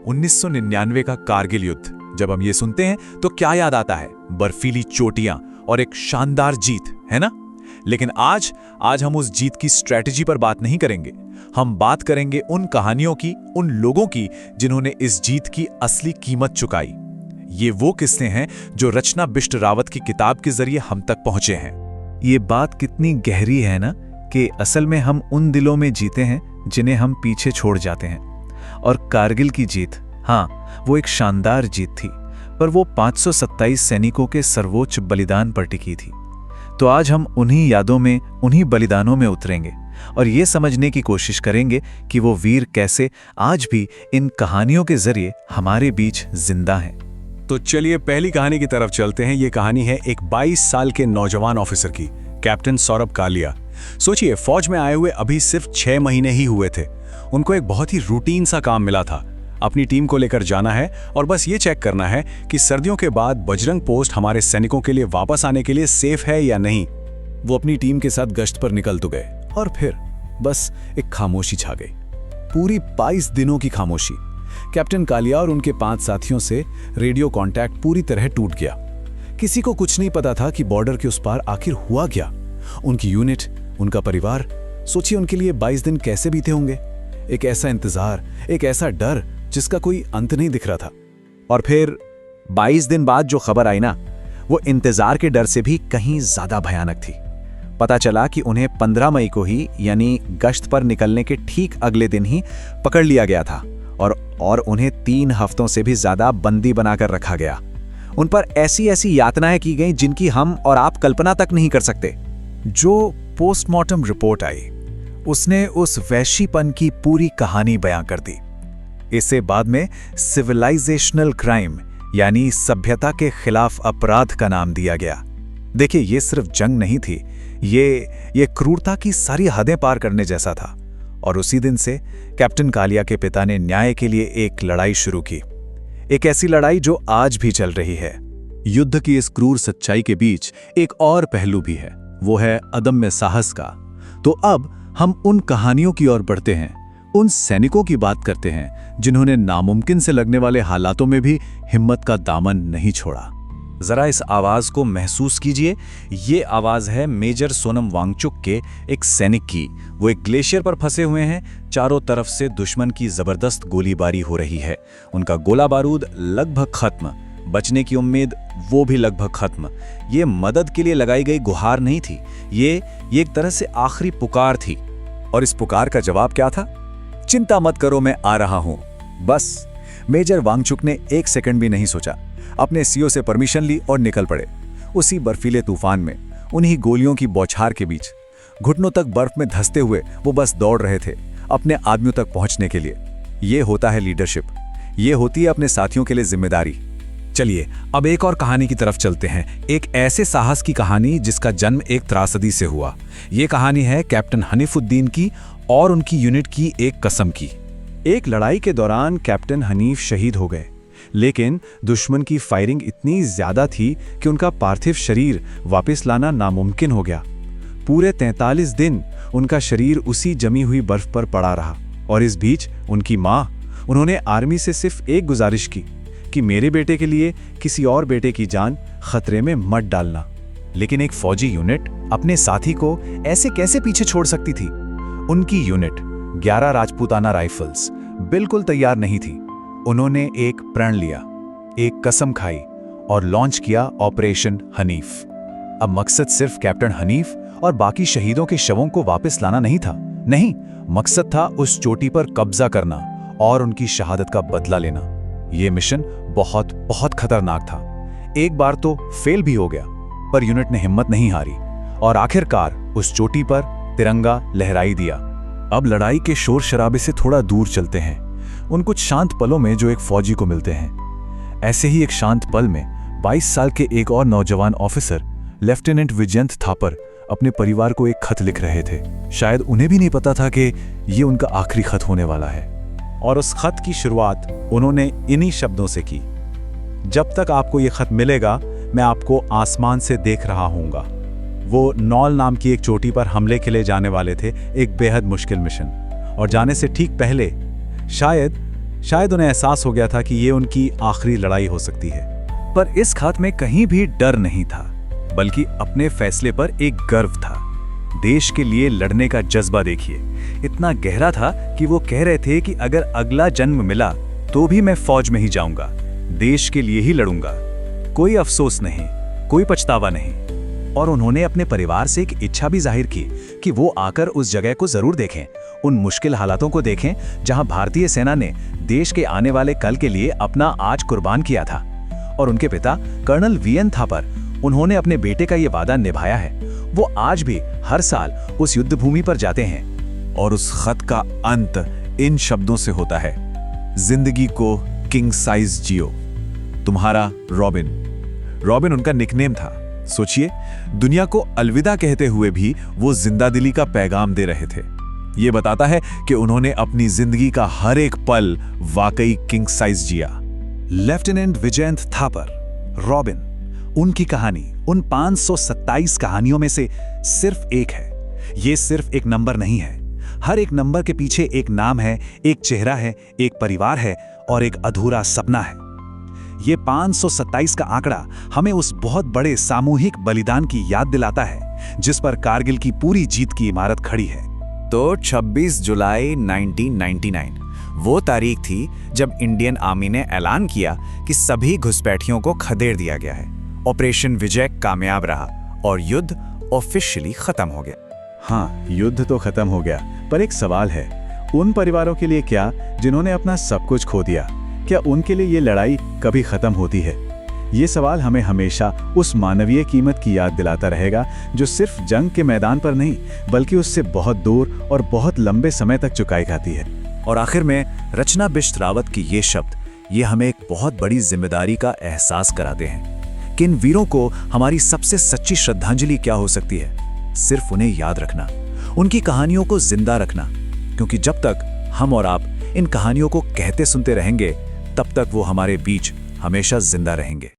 1999 का कारगिल युद्ध। जब हम ये सुनते हैं तो क्या याद आता है? बर्फीली चोटियां और एक शानदार जीत, है ना? लेकिन आज हम उस जीत की स्ट्रैटेजी पर बात नहीं करेंगे। हम बात करेंगे उन कहानियों की, उन लोगों की जिन्होंने इस जीत की असली कीमत चुकाई। ये वो किस्से हैं जो रचना बिष्ट रावत की किताब के जरिए हम तक पहुंचे हैं। ये बात कितनी गहरी है ना, कि असल में हम उन दिलों में जीते हैं जिन्हें हम पीछे छोड़ जाते हैं। और कारगिल की जीत, हाँ, वो एक शानदार जीत थी, पर वो 527 सैनिकों के सर्वोच्च बलिदान पर टिकी थी। तो आज हम उन्हीं यादों में, उन्हीं बलिदानों में उतरेंगे और ये समझने की कोशिश करेंगे कि वो वीर कैसे आज भी इन कहानियों के जरिए हमारे बीच जिंदा हैं। तो चलिए पहली कहानी की तरफ चलते हैं। ये कहानी है एक 22 साल के नौजवान ऑफिसर की, कैप्टन सौरभ कालिया। सोचिए, फौज में आए हुए अभी सिर्फ 6 महीने ही हुए थे। उनको एक बहुत ही रूटीन सा काम मिला था। अपनी टीम को लेकर जाना है और बस ये चेक करना है कि सर्दियों के बाद बजरंग पोस्ट हमारे सैनिकों के लिए वापस आने के लिए सेफ है या नहीं। वो अपनी टीम के साथ गश्त पर निकल तो गए और फिर बस एक खामोशी छा गई, पूरी 22 दिनों की खामोशी। कैप्टन कालिया और उनके 5 साथियों से रेडियो कांटेक्ट पूरी तरह टूट गया। किसी को कुछ नहीं पता था कि बॉर्डर के उस पार आखिर हुआ क्या। उनकी यूनिट, उनका परिवार, सोचिए उनके लिए 22 दिन कैसे बीते होंगे। एक ऐसा इंतजार, एक ऐसा डर जिसका कोई अंत नहीं दिख रहा था। और फिर 22 दिन बाद जो खबर आई ना, वो इंतजार के डर से भी कहीं ज्यादा भयानक थी। पता चला कि उन्हें 15 मई को ही, यानी गश्त पर निकलने के ठीक अगले दिन ही पकड़ लिया गया था और उन्हें 3 हफ्तों से भी ज्यादा बंदी बनाकर रखा गया। उन पर ऐसी ऐसी यातनाएं की गईं जिनकी हम और आप कल्पना तक नहीं कर सकते। जो पोस्टमार्टम रिपोर्ट आई, उसने उस वैश्यपन की पूरी कहानी बयां कर दी। इसे बाद में सिविलाइजेशनल क्राइम, यानी सभ्यता के खिलाफ अपराध का नाम दिया गया। देखिए, ये सिर्फ जंग नहीं थी, ये क्रूरता की सारी हदें पार करने जैसा था। और उसी दिन से कैप्टन कालिया के पिता ने न्याय के लिए एक लड़ाई शुरू की। एक ऐसी लड़ाई जो आज भी चल रही है। युद्ध की इस क्रूर सच्चाई के बीच एक और पहलू भी है, वो है अदम्य साहस का। तो अब हम उन कहानियों की ओर बढ़ते हैं, उन सैनिकों की बात करते हैं जिन्होंने नामुमकिन से लगने वाले हालातों में भी हिम्मत का दामन नहीं छोड़ा। जरा इस आवाज को महसूस कीजिए। ये आवाज है मेजर सोनम वांगचुक के, एक सैनिक की। वो एक ग्लेशियर पर फंसे हुए हैं। चारों तरफ से दुश्मन की जबरदस्त गोलीबारी हो रही है। उनका गोला बारूद लगभग खत्म, बचने की उम्मीद वो भी लगभग खत्म। ये मदद के लिए लगाई गई गुहार नहीं थी, ये एक तरह से आखिरी पुकार थी। और इस पुकार का जवाब क्या था? चिंता मत करो, मैं आ रहा हूं। बस मेजर वांगचुक ने 1 सेकंड भी नहीं सोचा, अपने सीओ से परमिशन ली और निकल पड़े। उसी बर्फीले तूफान में, उन्हीं गोलियों की बौछार के बीच, घुटनों तक बर्फ में धंसते हुए वो बस दौड़ रहे थे अपने आदमियों तक पहुंचने के लिए। ये होता है लीडरशिप, ये होती है अपने साथियों के लिए जिम्मेदारी। चलिए अब एक और कहानी की तरफ चलते हैं, एक ऐसे साहस की कहानी जिसका जन्म एक त्रासदी से हुआ। ये कहानी है कैप्टन हनीफुद्दीन की और उनकी यूनिट की एक कसम की। एक लड़ाई के दौरान कैप्टन हनीफ शहीद हो गए, लेकिन दुश्मन की फायरिंग इतनी ज्यादा थी कि उनका पार्थिव शरीर वापस लाना नामुमकिन हो गया। पूरे 43 दिन उनका शरीर उसी जमी हुई बर्फ पर पड़ा रहा। और इस बीच उनकी माँ, उन्होंने आर्मी से सिर्फ एक गुजारिश की कि मेरे बेटे के लिए किसी और बेटे की जान खतरे में मत डालना। लेकिन एक फौजी यूनिट अपने साथी को ऐसे कैसे पीछे छोड़ सकती थी? उनकी यूनिट 11 राजपूताना राइफल्स बिल्कुल तैयार नहीं थी। उन्होंने एक प्रण लिया, एक कसम खाई और लॉन्च किया ऑपरेशन हनीफ। अब मकसद सिर्फ कैप्टन हनीफ और बाकी शहीदों के शवों को वापस लाना नहीं था। नहीं, मकसद था उस चोटी पर कब्जा करना और उनकी शहादत का बदला लेना। यह मिशन बहुत बहुत खतरनाक था। एक बार तो फेल भी हो गया, पर यूनिट ने हिम्मत नहीं हारी और आखिरकार उस चोटी पर तिरंगा लहराई दिया। अब लड़ाई के शोर शराबे से थोड़ा दूर चलते हैं, उन कुछ शांत पलों में जो एक फौजी को मिलते हैं। ऐसे ही एक शांत पल में 22 साल के एक और नौजवान ऑफिसर लेफ्टिनेंट विजयंत थापर अपने परिवार को एक खत लिख रहे थे। शायद उन्हें भी नहीं पता था कि ये उनका आखिरी खत होने वाला है। और उस खत की शुरुआत उन्होंने इन्हीं शब्दों से की, जब तक आपको ये खत मिलेगा मैं आपको आसमान से देख रहा हूँगा। वो नौल नाम की एक चोटी पर हमले के लिए जाने वाले थे, एक बेहद मुश्किल मिशन। और जाने से ठीक पहले शायद शायद उन्हें एहसास हो गया था कि ये उनकी आखिरी लड़ाई हो सकती है। पर इस खत में कहीं भी डर नहीं था, बल्कि अपने फैसले पर एक गर्व था। देश के लिए लड़ने का जज्बा देखिए, इतना गहरा था कि वो कह रहे थे कि अगर अगला जन्म मिला तो भी मैं फौज में ही जाऊंगा, देश के लिए ही लड़ूंगा। कोई अफसोस नहीं, कोई पछतावा नहीं। और उन्होंने अपने परिवार से एक इच्छा भी जाहिर की कि वो आकर उस जगह को जरूर देखें, उन मुश्किल हालातों को देखें जहां भारतीय सेना ने देश के आने वाले कल के लिए अपना आज कुर्बान किया था। और उनके पिता कर्नल वीएन थापर, उन्होंने अपने बेटे का ये वादा निभाया है। वो आज भी हर साल उस युद्ध भूमि पर जाते हैं। और उस खत का अंत इन शब्दों से होता है, जिंदगी को किंग साइज जियो, तुम्हारा रॉबिन। रॉबिन उनका निकनेम था। सोचिए, दुनिया को अलविदा कहते हुए भी वो जिंदा दिली का पैगाम दे रहे थे। ये बताता है कि उन्होंने अपनी जिंदगी का हर एक पल वाकई किंग साइज जिया। लेफ्टिनेंट विजयंत थापर, रॉबिन, उनकी कहानी उन 527 कहानियों में से सिर्फ एक है। ये सिर्फ एक नंबर नहीं है। हर एक नंबर के पीछे एक नाम है, एक चेहरा है, एक परिवार है और एक अधूरा सपना है। ये 527 का आंकड़ा हमें उस बहुत बड़े सामूहिक बलिदान की याद दिलाता है जिस पर कारगिल की पूरी जीत की इमारत खड़ी है। तो 26 जुलाई 1999 वो तारीख थी जब इंडियन आर्मी ने ऐलान किया कि सभी घुसपैठियों को खदेड़ दिया गया है। ऑपरेशन विजय कामयाब रहा और युद्ध ऑफिशियली खत्म हो गया। हाँ, युद्ध तो खत्म हो गया, पर एक सवाल है, उन परिवारों के लिए क्या जिन्होंने अपना सब कुछ खो दिया? क्या उनके लिए ये लड़ाई कभी खत्म होती है? ये सवाल हमें हमेशा उस मानवीय कीमत की याद दिलाता रहेगा जो सिर्फ जंग के मैदान पर नहीं, बल्कि उससे बहुत दूर और बहुत लंबे समय तक चुकाई खाती है। और आखिर में रचना बिष्ट रावत की ये शब्द, ये हमें एक बहुत बड़ी जिम्मेदारी का एहसास कराते हैं कि इन वीरों को हमारी सबसे सच्ची श्रद्धांजलि क्या हो सकती है? सिर्फ उन्हें याद रखना, उनकी कहानियों को जिंदा रखना, क्योंकि जब तक हम और आप इन कहानियों को कहते सुनते रहेंगे, तब तक वो हमारे बीच हमेशा जिंदा रहेंगे।